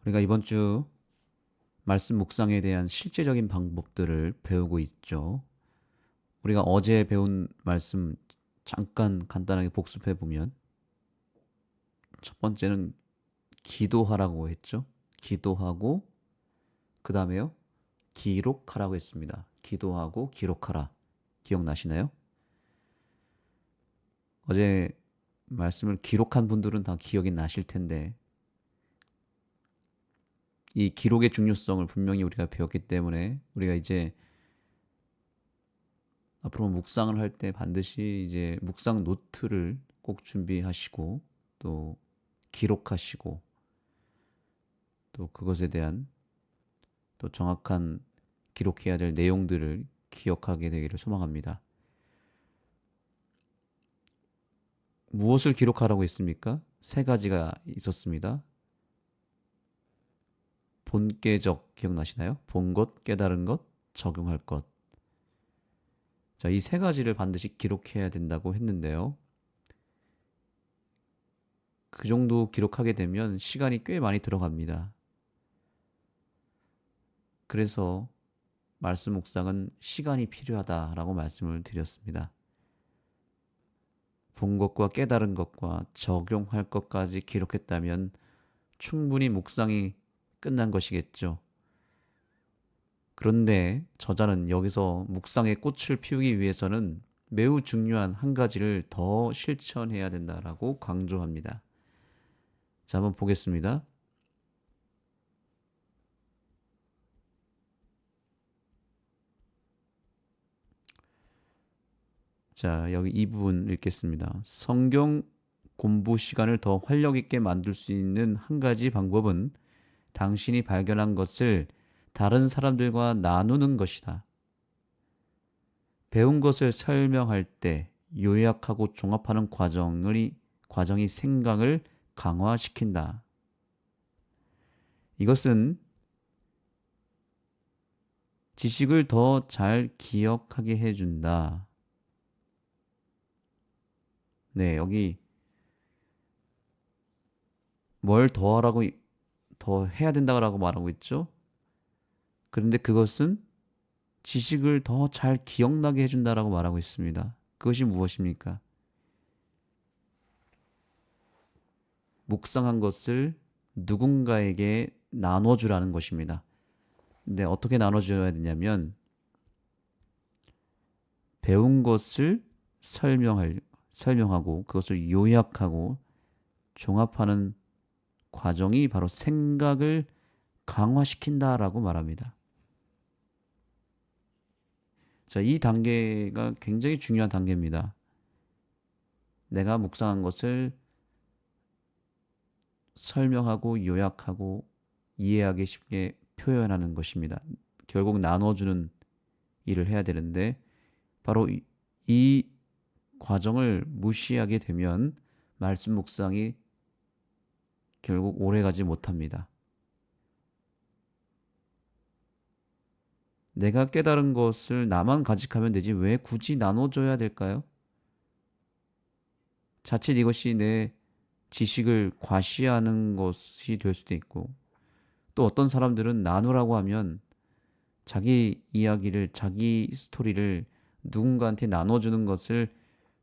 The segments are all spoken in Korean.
우리가 이번 주 말씀 묵상에 대한 실제적인 방법들을 배우고 있죠. 우리가 어제 배운 말씀 잠깐 간단하게 복습해 보면 첫 번째는 기도하라고 했죠. 기도하고 그 다음에요. 기록하라고 했습니다. 기도하고 기록하라. 기억나시나요? 어제 말씀을 기록한 분들은 다 기억이 나실 텐데 이 기록의 중요성을 분명히 우리가 배웠기 때문에 우리가 이제 앞으로 묵상을 할 때 반드시 이제 묵상 노트를 꼭 준비하시고 또 기록하시고 또 그것에 대한 또 정확한 기록해야 될 내용들을 기억하게 되기를 소망합니다. 무엇을 기록하라고 했습니까? 세 가지가 있었습니다. 본계적 기억나시나요? 본 것, 깨달은 것, 적용할 것. 자, 이 세 가지를 반드시 기록해야 된다고 했는데요. 그 정도 기록하게 되면 시간이 꽤 많이 들어갑니다. 그래서 말씀 묵상은 시간이 필요하다라고 말씀을 드렸습니다. 본 것과 깨달은 것과 적용할 것까지 기록했다면 충분히 묵상이 끝난 것이겠죠. 그런데 저자는 여기서 묵상의 꽃을 피우기 위해서는 매우 중요한 한 가지를 더 실천해야 된다라고 강조합니다. 자, 한번 보겠습니다. 자, 여기 이 부분 읽겠습니다. 성경 공부 시간을 더 활력 있게 만들 수 있는 한 가지 방법은 당신이 발견한 것을 다른 사람들과 나누는 것이다. 배운 것을 설명할 때 요약하고 종합하는 과정이 생각을 강화시킨다. 이것은 지식을 더 잘 기억하게 해준다. 네, 여기 뭘 더 해야 된다고 말하고 있죠? 그런데 그것은 지식을 더 잘 기억나게 해준다라고 말하고 있습니다. 그것이 무엇입니까? 묵상한 것을 누군가에게 나눠주라는 것입니다. 근데 어떻게 나눠줘야 되냐면 배운 것을 설명하고 그것을 요약하고 종합하는 과정이 바로 생각을 강화시킨다라고 말합니다. 자, 이 단계가 굉장히 중요한 단계입니다. 내가 묵상한 것을 설명하고 요약하고 이해하기 쉽게 표현하는 것입니다. 결국 나눠주는 일을 해야 되는데 바로 이 과정을 무시하게 되면 말씀 묵상이 결국 오래가지 못합니다. 내가 깨달은 것을 나만 간직하면 되지 왜 굳이 나눠줘야 될까요? 자칫 이것이 내 지식을 과시하는 것이 될 수도 있고 또 어떤 사람들은 나누라고 하면 자기 이야기를 자기 스토리를 누군가한테 나눠주는 것을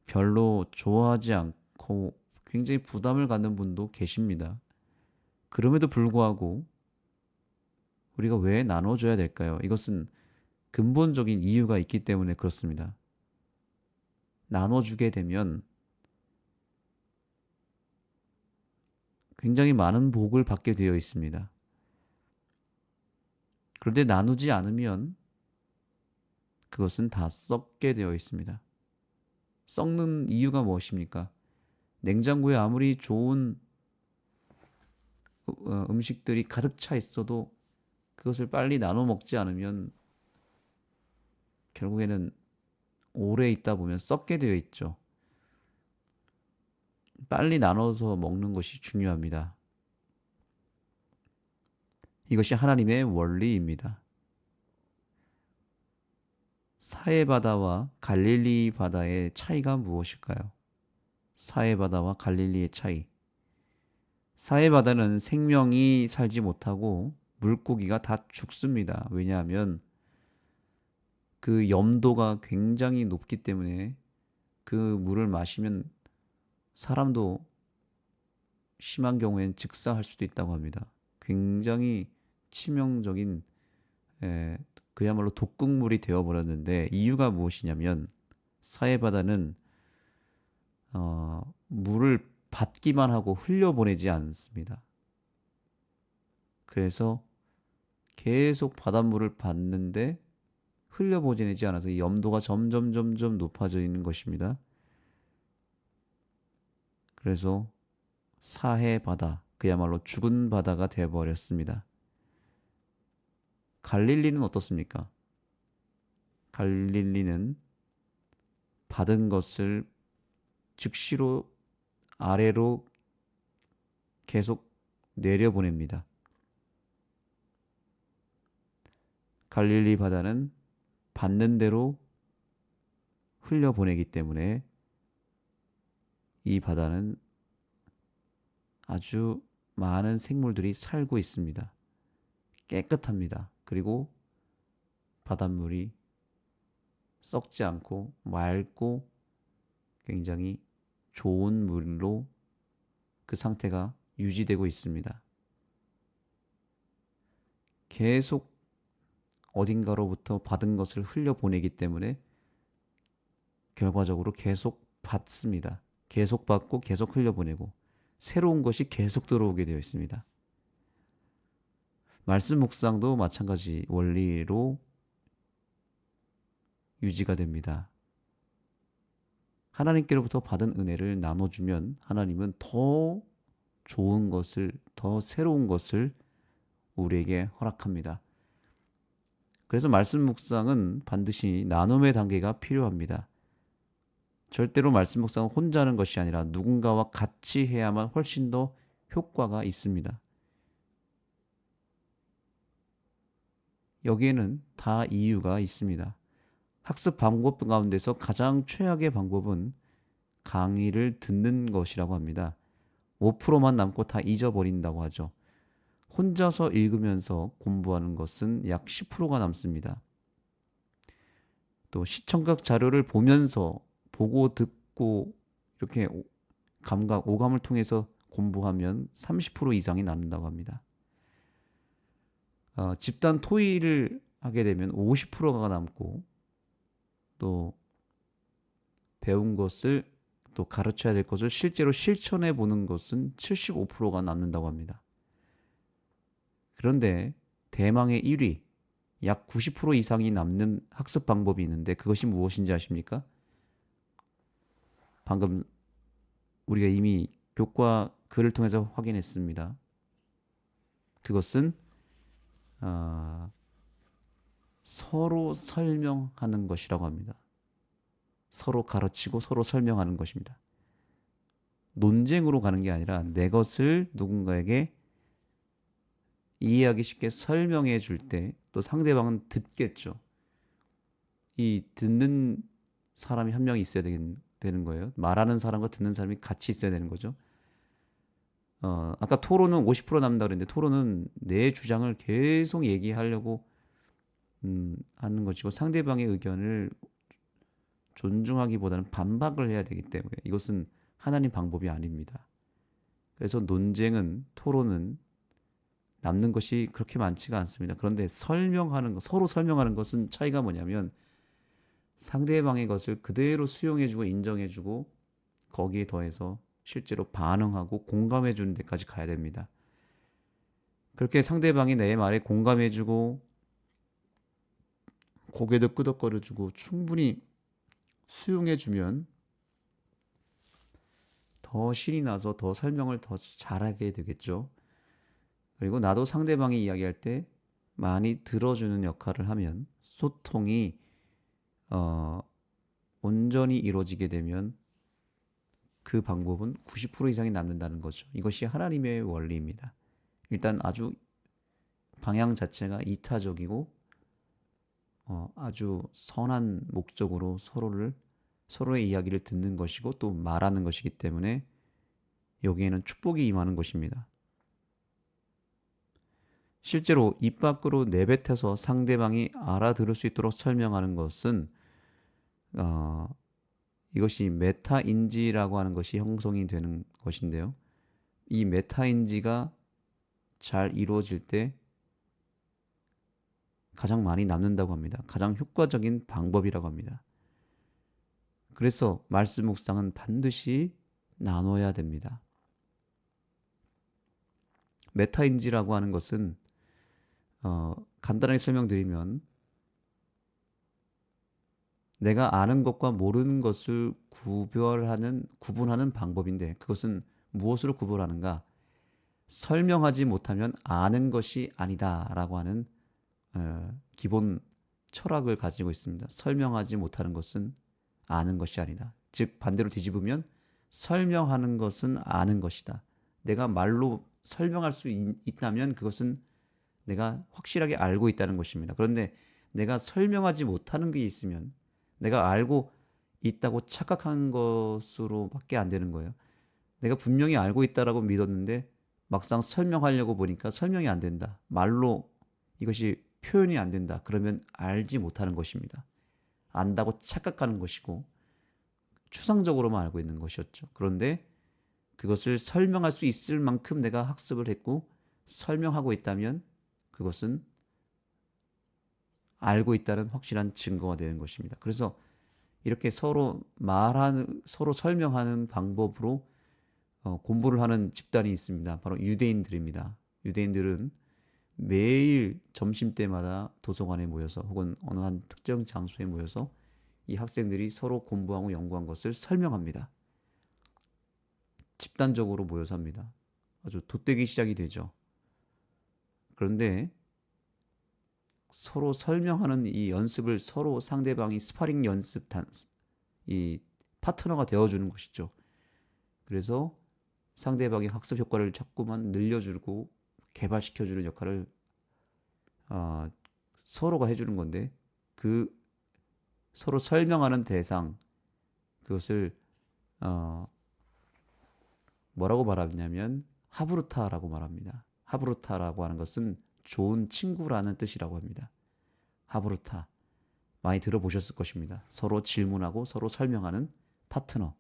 별로 좋아하지 않고 굉장히 부담을 갖는 분도 계십니다. 그럼에도 불구하고 우리가 왜 나눠줘야 될까요? 이것은 근본적인 이유가 있기 때문에 그렇습니다. 나눠주게 되면 굉장히 많은 복을 받게 되어 있습니다. 그런데 나누지 않으면 그것은 다 썩게 되어 있습니다. 썩는 이유가 무엇입니까? 냉장고에 아무리 좋은 음식들이 가득 차 있어도 그것을 빨리 나눠 먹지 않으면 결국에는 오래 있다 보면 썩게 되어 있죠. 빨리 나눠서 먹는 것이 중요합니다. 이것이 하나님의 원리입니다. 사해 바다와 갈릴리 바다의 차이가 무엇일까요? 사해 바다와 갈릴리의 차이. 사해바다는 생명이 살지 못하고 물고기가 다 죽습니다. 왜냐하면 그 염도가 굉장히 높기 때문에 그 물을 마시면 사람도 심한 경우엔 즉사할 수도 있다고 합니다. 굉장히 치명적인 그야말로 독극물이 되어버렸는데 이유가 무엇이냐면 사해바다는 물을 받기만 하고 흘려보내지 않습니다. 그래서 계속 바닷물을 받는데 흘려보내지 않아서 이 염도가 점점 높아져 있는 것입니다. 그래서 사해바다, 그야말로 죽은 바다가 되어버렸습니다. 갈릴리는 어떻습니까? 갈릴리는 받은 것을 즉시로 아래로 계속 내려보냅니다. 갈릴리 바다는 받는 대로 흘려보내기 때문에 이 바다는 아주 많은 생물들이 살고 있습니다. 깨끗합니다. 그리고 바닷물이 썩지 않고 맑고 굉장히 좋은 물로 그 상태가 유지되고 있습니다. 계속 어딘가로부터 받은 것을 흘려보내기 때문에 결과적으로 계속 받습니다. 계속 받고 계속 흘려보내고 새로운 것이 계속 들어오게 되어 있습니다. 말씀 묵상도 마찬가지 원리로 유지가 됩니다. 하나님께로부터 받은 은혜를 나눠주면 하나님은 더 좋은 것을, 더 새로운 것을 우리에게 허락합니다. 그래서 말씀 묵상은 반드시 나눔의 단계가 필요합니다. 절대로 말씀 묵상은 혼자 하는 것이 아니라 누군가와 같이 해야만 훨씬 더 효과가 있습니다. 여기에는 다 이유가 있습니다. 학습 방법 가운데서 가장 최악의 방법은 강의를 듣는 것이라고 합니다. 5%만 남고 다 잊어버린다고 하죠. 혼자서 읽으면서 공부하는 것은 약 10%가 남습니다. 또 시청각 자료를 보면서 보고 듣고 이렇게 감각, 오감을 통해서 공부하면 30% 이상이 남는다고 합니다. 집단 토의를 하게 되면 50%가 남고 또 배운 것을 또 가르쳐야 될 것을 실제로 실천해 보는 것은 75%가 남는다고 합니다. 그런데 대망의 1위, 약 90% 이상이 남는 학습 방법이 있는데 그것이 무엇인지 아십니까? 방금 우리가 이미 교과 글을 통해서 확인했습니다. 그것은 서로 설명하는 것이라고 합니다. 서로 가르치고 서로 설명하는 것입니다. 논쟁으로 가는 게 아니라 내 것을 누군가에게 이해하기 쉽게 설명해 줄 때 또 상대방은 듣겠죠. 이 듣는 사람이 한 명이 있어야 되는 거예요. 말하는 사람과 듣는 사람이 같이 있어야 되는 거죠. 아까 토론은 50% 남는다 그랬는데 토론은 내 주장을 계속 얘기하려고 하는 것이고 상대방의 의견을 존중하기보다는 반박을 해야 되기 때문에 이것은 하나님 방법이 아닙니다. 그래서 논쟁은, 토론은 남는 것이 그렇게 많지가 않습니다. 그런데 설명하는 것, 서로 설명하는 것은 차이가 뭐냐면 상대방의 것을 그대로 수용해주고 인정해주고 거기에 더해서 실제로 반응하고 공감해주는 데까지 가야 됩니다. 그렇게 상대방이 내 말에 공감해주고 고개도 끄덕거려주고 충분히 수용해주면 더 신이 나서 더 설명을 더 잘하게 되겠죠. 그리고 나도 상대방이 이야기할 때 많이 들어주는 역할을 하면 소통이 온전히 이루어지게 되면 그 방법은 90% 이상이 남는다는 거죠. 이것이 하나님의 원리입니다. 일단 아주 방향 자체가 이타적이고 아주 선한 목적으로 서로의 이야기를 듣는 것이고 또 말하는 것이기 때문에 여기에는 축복이 임하는 것입니다. 실제로 입 밖으로 내뱉어서 상대방이 알아들을 수 있도록 설명하는 것은 어, 이것이 메타인지라고 하는 것이 형성이 되는 것인데요. 이 메타인지가 잘 이루어질 때 가장 많이 남는다고 합니다. 가장 효과적인 방법이라고 합니다. 그래서 말씀 묵상은 반드시 나눠야 됩니다. 메타인지라고 하는 것은 간단하게 설명드리면 내가 아는 것과 모르는 것을 구분하는 방법인데 그것은 무엇으로 구분하는가? 설명하지 못하면 아는 것이 아니다라고 하는 기본 철학을 가지고 있습니다. 설명하지 못하는 것은 아는 것이 아니다. 즉 반대로 뒤집으면 설명하는 것은 아는 것이다. 내가 말로 설명할 수 있다면 그것은 내가 확실하게 알고 있다는 것입니다. 그런데 내가 설명하지 못하는 게 있으면 내가 알고 있다고 착각한 것으로밖에 안 되는 거예요. 내가 분명히 알고 있다라고 믿었는데 막상 설명하려고 보니까 설명이 안 된다. 말로 이것이 표현이 안 된다. 그러면 알지 못하는 것입니다. 안다고 착각하는 것이고 추상적으로만 알고 있는 것이었죠. 그런데 그것을 설명할 수 있을 만큼 내가 학습을 했고 설명하고 있다면 그것은 알고 있다는 확실한 증거가 되는 것입니다. 그래서 이렇게 서로 설명하는 방법으로 공부를 하는 집단이 있습니다. 바로 유대인들입니다. 유대인들은 매일 점심때마다 도서관에 모여서 혹은 어느 한 특정 장소에 모여서 이 학생들이 서로 공부하고 연구한 것을 설명합니다. 집단적으로 모여서 합니다. 아주 돛대기 시작이 되죠. 그런데 서로 설명하는 이 연습을 서로 상대방이 스파링 연습단, 이 파트너가 되어주는 것이죠. 그래서 상대방의 학습 효과를 자꾸만 늘려주고 개발시켜주는 역할을 서로가 해주는 건데 그 서로 설명하는 대상 그것을 뭐라고 말하냐면 하브루타라고 말합니다. 하브루타라고 하는 것은 좋은 친구라는 뜻이라고 합니다. 하브루타 많이 들어보셨을 것입니다. 서로 질문하고 서로 설명하는 파트너.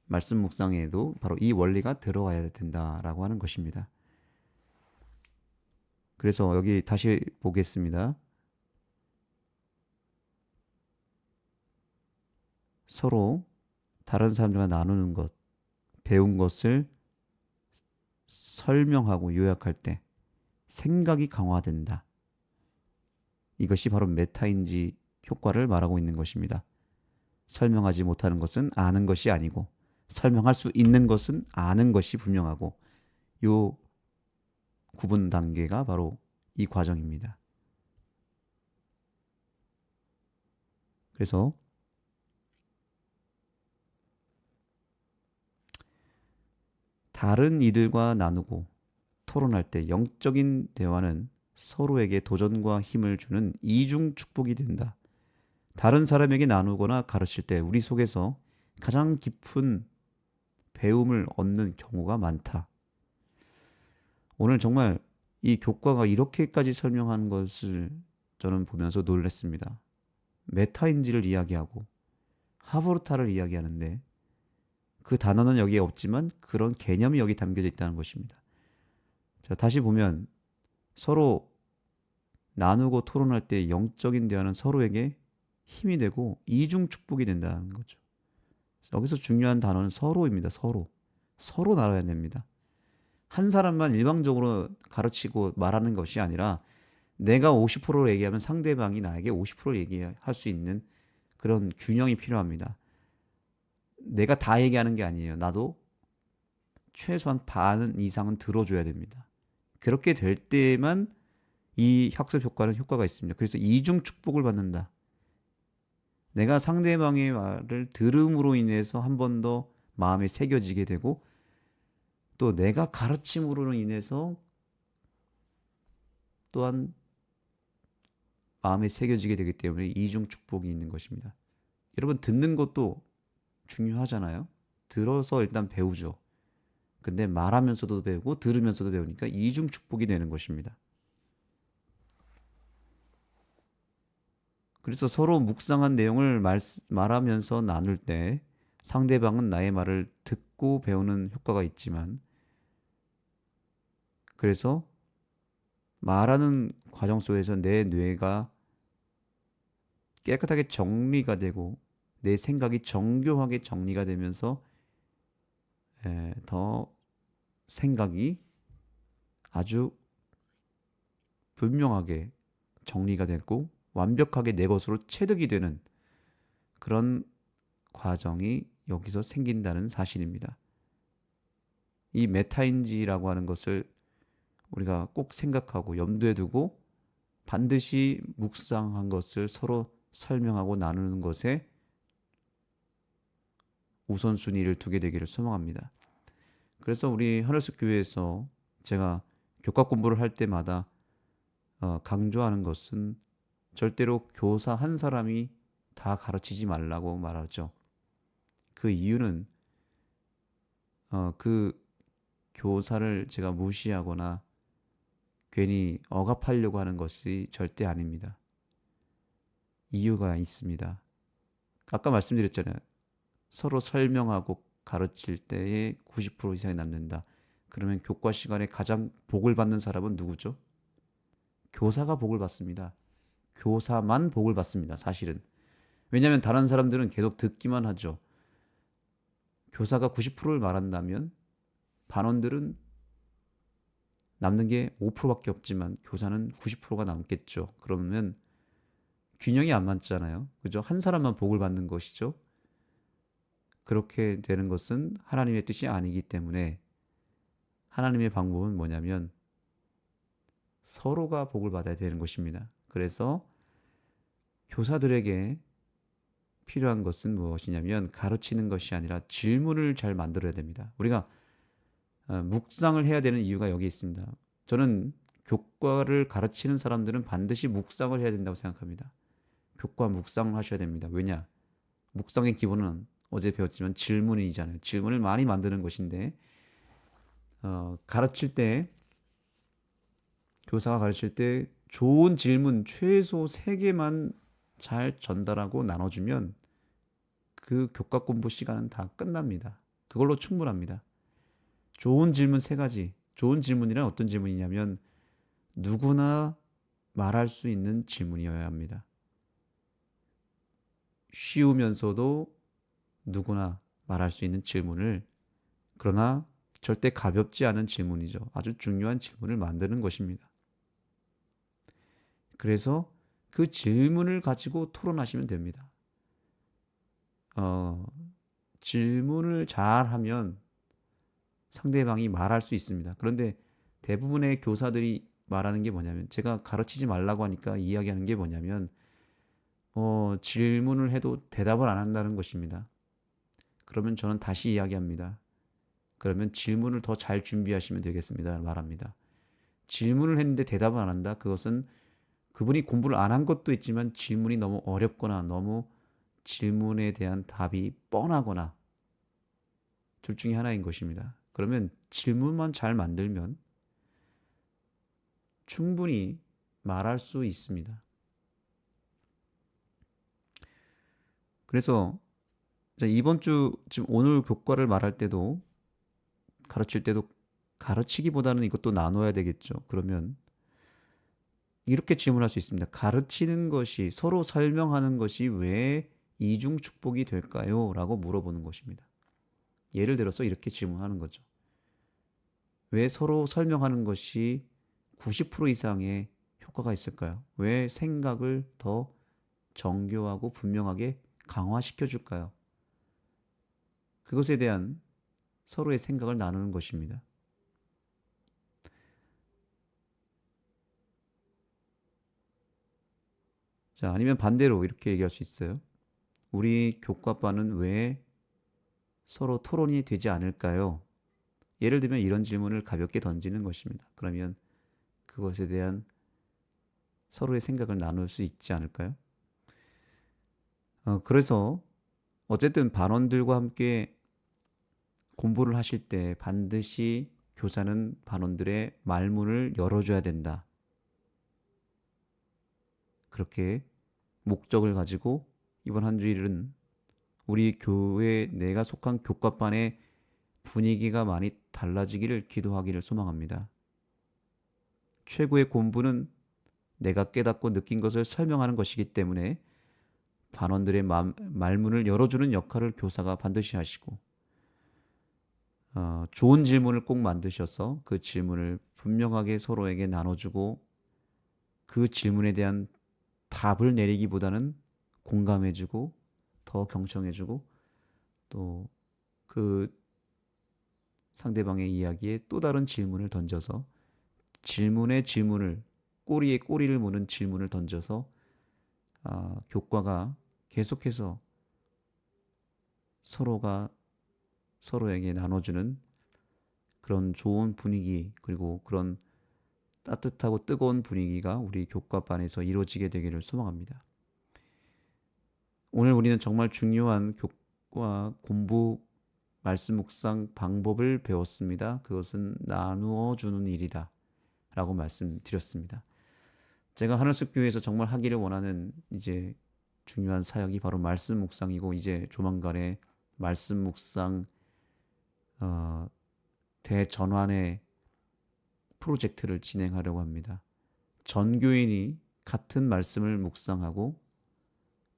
말씀 묵상에도 바로 이 원리가 들어가야 된다라고 하는 것입니다. 그래서 여기 다시 보겠습니다. 서로 다른 사람들과 나누는 것, 배운 것을 설명하고 요약할 때 생각이 강화된다. 이것이 바로 메타인지 효과를 말하고 있는 것입니다. 설명하지 못하는 것은 아는 것이 아니고 설명할 수 있는 것은 아는 것이 분명하고 요 구분 단계가 바로 이 과정입니다. 그래서 다른 이들과 나누고 토론할 때 영적인 대화는 서로에게 도전과 힘을 주는 이중 축복이 된다. 다른 사람에게 나누거나 가르칠 때 우리 속에서 가장 깊은 배움을 얻는 경우가 많다. 오늘 정말 이 교과가 이렇게까지 설명한 것을 저는 보면서 놀랐습니다. 메타인지를 이야기하고 하브루타를 이야기하는데 그 단어는 여기에 없지만 그런 개념이 여기 담겨져 있다는 것입니다. 자, 다시 보면 서로 나누고 토론할 때 영적인 대화는 서로에게 힘이 되고 이중 축복이 된다는 거죠. 여기서 중요한 단어는 서로입니다. 서로 나눠야 됩니다. 한 사람만 일방적으로 가르치고 말하는 것이 아니라 내가 50%를 얘기하면 상대방이 나에게 50%를 얘기할 수 있는 그런 균형이 필요합니다. 내가 다 얘기하는 게 아니에요. 나도 최소한 반 이상은 들어줘야 됩니다. 그렇게 될 때만 이 학습 효과는 효과가 있습니다. 그래서 이중 축복을 받는다. 내가 상대방의 말을 들음으로 인해서 한 번 더 마음에 새겨지게 되고 또 내가 가르침으로 인해서 또한 마음에 새겨지게 되기 때문에 이중 축복이 있는 것입니다. 여러분 듣는 것도 중요하잖아요. 들어서 일단 배우죠. 근데 말하면서도 배우고 들으면서도 배우니까 이중 축복이 되는 것입니다. 그래서 서로 묵상한 내용을 말하면서 나눌 때 상대방은 나의 말을 듣고 배우는 효과가 있지만, 그래서 말하는 과정 속에서 내 뇌가 깨끗하게 정리가 되고 내 생각이 정교하게 정리가 되면서 더 생각이 아주 분명하게 정리가 되고 완벽하게 내 것으로 체득이 되는 그런 과정이 여기서 생긴다는 사실입니다. 이 메타인지라고 하는 것을 우리가 꼭 생각하고 염두에 두고 반드시 묵상한 것을 서로 설명하고 나누는 것에 우선순위를 두게 되기를 소망합니다. 그래서 우리 하늘숲 교회에서 제가 교과 공부를 할 때마다 강조하는 것은 절대로 교사 한 사람이 다 가르치지 말라고 말하죠. 그 이유는 그 교사를 제가 무시하거나 괜히 억압하려고 하는 것이 절대 아닙니다. 이유가 있습니다. 아까 말씀드렸잖아요. 서로 설명하고 가르칠 때에 90% 이상이 남는다. 그러면 교과 시간에 가장 복을 받는 사람은 누구죠? 교사가 복을 받습니다. 교사만 복을 받습니다. 사실은. 왜냐하면 다른 사람들은 계속 듣기만 하죠. 교사가 90%를 말한다면 반원들은 남는 게 5%밖에 없지만 교사는 90%가 남겠죠. 그러면 균형이 안 맞잖아요. 그죠? 한 사람만 복을 받는 것이죠. 그렇게 되는 것은 하나님의 뜻이 아니기 때문에 하나님의 방법은 뭐냐면 서로가 복을 받아야 되는 것입니다. 그래서 교사들에게 필요한 것은 무엇이냐면 가르치는 것이 아니라 질문을 잘 만들어야 됩니다. 우리가 묵상을 해야 되는 이유가 여기 있습니다. 저는 교과를 가르치는 사람들은 반드시 묵상을 해야 된다고 생각합니다. 교과 묵상을 하셔야 됩니다. 왜냐? 묵상의 기본은 어제 배웠지만 질문이잖아요. 질문을 많이 만드는 것인데 가르칠 때 교사가 가르칠 때 좋은 질문 최소 3개만 잘 전달하고 나눠주면 그 교과 공부 시간은 다 끝납니다. 그걸로 충분합니다. 좋은 질문 3가지. 좋은 질문이란 어떤 질문이냐면 누구나 말할 수 있는 질문이어야 합니다. 쉬우면서도 누구나 말할 수 있는 질문을, 그러나 절대 가볍지 않은 질문이죠. 아주 중요한 질문을 만드는 것입니다. 그래서 그 질문을 가지고 토론하시면 됩니다. 질문을 잘하면 상대방이 말할 수 있습니다. 그런데 대부분의 교사들이 말하는 게 뭐냐면, 제가 가르치지 말라고 하니까 이야기하는 게 뭐냐면 질문을 해도 대답을 안 한다는 것입니다. 그러면 저는 다시 이야기합니다. 그러면 질문을 더 잘 준비하시면 되겠습니다. 말합니다. 질문을 했는데 대답을 안 한다? 그것은 그분이 공부를 안 한 것도 있지만 질문이 너무 어렵거나 너무 질문에 대한 답이 뻔하거나 둘 중에 하나인 것입니다. 그러면 질문만 잘 만들면 충분히 말할 수 있습니다. 그래서 이번 주 지금 오늘 교과를 말할 때도 가르칠 때도 가르치기보다는 이것도 나눠야 되겠죠. 그러면 이렇게 질문할 수 있습니다. 가르치는 것이, 서로 설명하는 것이 왜 이중 축복이 될까요? 라고 물어보는 것입니다. 예를 들어서 이렇게 질문하는 거죠. 왜 서로 설명하는 것이 90% 이상의 효과가 있을까요? 왜 생각을 더 정교하고 분명하게 강화시켜 줄까요? 그것에 대한 서로의 생각을 나누는 것입니다. 자, 아니면 반대로 이렇게 얘기할 수 있어요. 우리 교과반은 왜 서로 토론이 되지 않을까요? 예를 들면 이런 질문을 가볍게 던지는 것입니다. 그러면 그것에 대한 서로의 생각을 나눌 수 있지 않을까요? 그래서 어쨌든 반원들과 함께 공부를 하실 때 반드시 교사는 반원들의 말문을 열어줘야 된다. 그렇게 목적을 가지고 이번 한 주일은 우리 교회 내가 속한 교과반의 분위기가 많이 달라지기를 기도하기를 소망합니다. 최고의 공부는 내가 깨닫고 느낀 것을 설명하는 것이기 때문에 반원들의 말문을 열어주는 역할을 교사가 반드시 하시고 좋은 질문을 꼭 만드셔서 그 질문을 분명하게 서로에게 나눠주고 그 질문에 대한 답을 내리기보다는 공감해주고 더 경청해주고 또 그 상대방의 이야기에 또 다른 질문을 던져서 질문에 질문을 꼬리에 꼬리를 무는 질문을 던져서 교과가 계속해서 서로가 서로에게 나눠주는 그런 좋은 분위기 그리고 그런 따뜻하고 뜨거운 분위기가 우리 교과반에서 이루어지게 되기를 소망합니다. 오늘 우리는 정말 중요한 교과 공부 말씀 묵상 방법을 배웠습니다. 그것은 나누어 주는 일이다 라고 말씀드렸습니다. 제가 하늘숲 교회에서 정말 하기를 원하는 이제 중요한 사역이 바로 말씀 묵상이고 이제 조만간에 말씀 묵상 대전환의 프로젝트를 진행하려고 합니다. 전교인이 같은 말씀을 묵상하고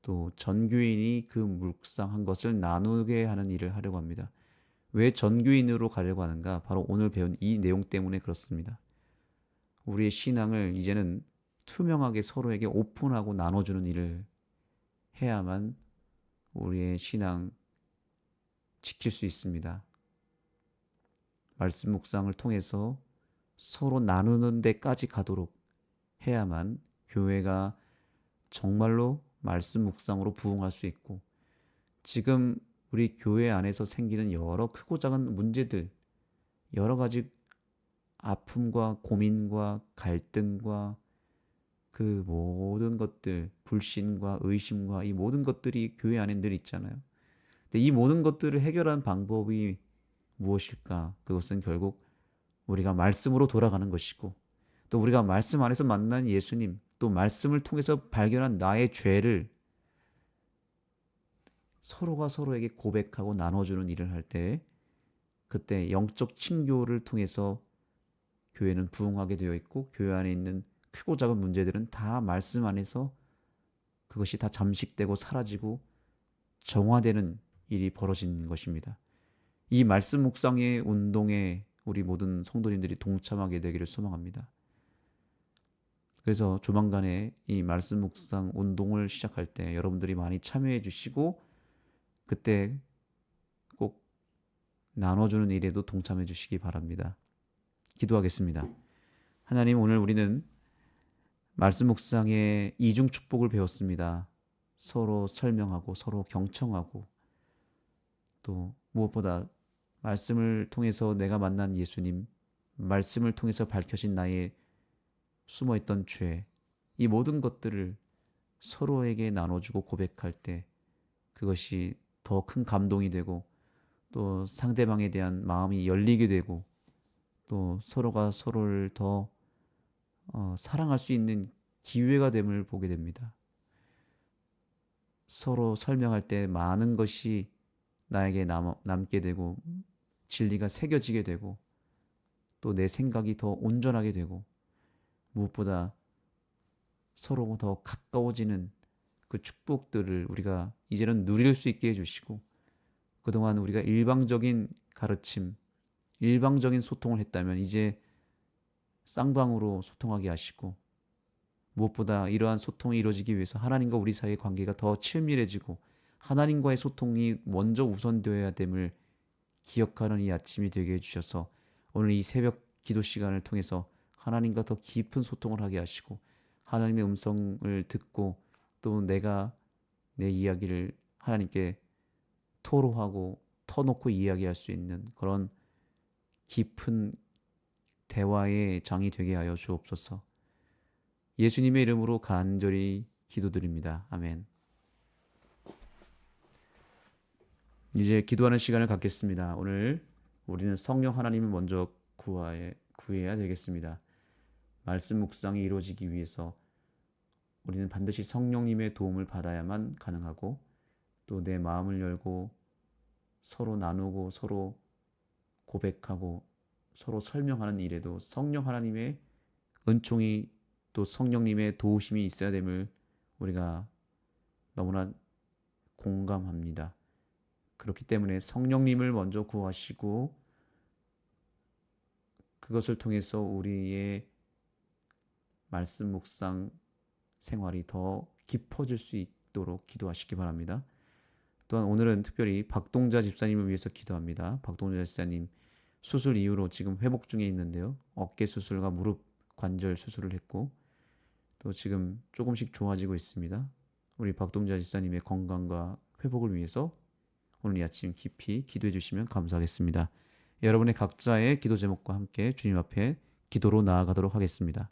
또 전교인이 그 묵상한 것을 나누게 하는 일을 하려고 합니다. 왜 전교인으로 가려고 하는가? 바로 오늘 배운 이 내용 때문에 그렇습니다. 우리의 신앙을 이제는 투명하게 서로에게 오픈하고 나눠주는 일을 해야만 우리의 신앙 지킬 수 있습니다. 말씀 묵상을 통해서 서로 나누는 데까지 가도록 해야만 교회가 정말로 말씀 묵상으로 부흥할 수 있고 지금 우리 교회 안에서 생기는 여러 크고 작은 문제들 여러 가지 아픔과 고민과 갈등과 그 모든 것들 불신과 의심과 이 모든 것들이 교회 안에 늘 있잖아요. 근데 이 모든 것들을 해결하는 방법이 무엇일까? 그것은 결국 우리가 말씀으로 돌아가는 것이고 또 우리가 말씀 안에서 만난 예수님 또 말씀을 통해서 발견한 나의 죄를 서로가 서로에게 고백하고 나눠주는 일을 할 때 그때 영적 친교를 통해서 교회는 부흥하게 되어 있고 교회 안에 있는 크고 작은 문제들은 다 말씀 안에서 그것이 다 잠식되고 사라지고 정화되는 일이 벌어지는 것입니다. 이 말씀 묵상의 운동에 우리 모든 성도님들이 동참하게 되기를 소망합니다. 그래서 조만간에 이 말씀 묵상 운동을 시작할 때 여러분들이 많이 참여해 주시고 그때 꼭 나눠주는 일에도 동참해 주시기 바랍니다. 기도하겠습니다. 하나님, 오늘 우리는 말씀 묵상의 이중 축복을 배웠습니다. 서로 설명하고 서로 경청하고 또 무엇보다 말씀을 통해서 내가 만난 예수님, 말씀을 통해서 밝혀진 나의 숨어있던 죄, 이 모든 것들을 서로에게 나눠주고 고백할 때 그것이 더 큰 감동이 되고 또 상대방에 대한 마음이 열리게 되고 또 서로가 서로를 더 사랑할 수 있는 기회가 됨을 보게 됩니다. 서로 설명할 때 많은 것이 나에게 남게 되고 진리가 새겨지게 되고 또 내 생각이 더 온전하게 되고 무엇보다 서로 더 가까워지는 그 축복들을 우리가 이제는 누릴 수 있게 해주시고 그동안 우리가 일방적인 가르침, 일방적인 소통을 했다면 이제 쌍방으로 소통하게 하시고 무엇보다 이러한 소통이 이루어지기 위해서 하나님과 우리 사이의 관계가 더 친밀해지고 하나님과의 소통이 먼저 우선되어야 됨을 기억하는 이 아침이 되게 해주셔서 오늘 이 새벽 기도 시간을 통해서 하나님과 더 깊은 소통을 하게 하시고 하나님의 음성을 듣고 또 내가 내 이야기를 하나님께 토로하고 터놓고 이야기할 수 있는 그런 깊은 대화의 장이 되게 하여 주옵소서. 예수님의 이름으로 간절히 기도드립니다. 아멘. 이제 기도하는 시간을 갖겠습니다. 오늘 우리는 성령 하나님을 먼저 구해야 되겠습니다. 말씀 묵상이 이루어지기 위해서 우리는 반드시 성령님의 도움을 받아야만 가능하고, 또 내 마음을 열고 서로 나누고 서로 고백하고 서로 설명하는 일에도 성령 하나님의 은총이, 또 성령님의 도우심이 있어야 됨을 우리가 너무나 공감합니다. 그렇기 때문에 성령님을 먼저 구하시고, 그것을 통해서 우리의 말씀 묵상 생활이 더 깊어질 수 있도록 기도하시기 바랍니다. 또한 오늘은 특별히 박동자 집사님을 위해서 기도합니다. 박동자 집사님 수술 이후로 지금 회복 중에 있는데요. 어깨 수술과 무릎 관절 수술을 했고, 또 지금 조금씩 좋아지고 있습니다. 우리 박동자 집사님의 건강과 회복을 위해서 오늘 이 아침 깊이 기도해 주시면 감사하겠습니다. 여러분의 각자의 기도 제목과 함께 주님 앞에 기도로 나아가도록 하겠습니다.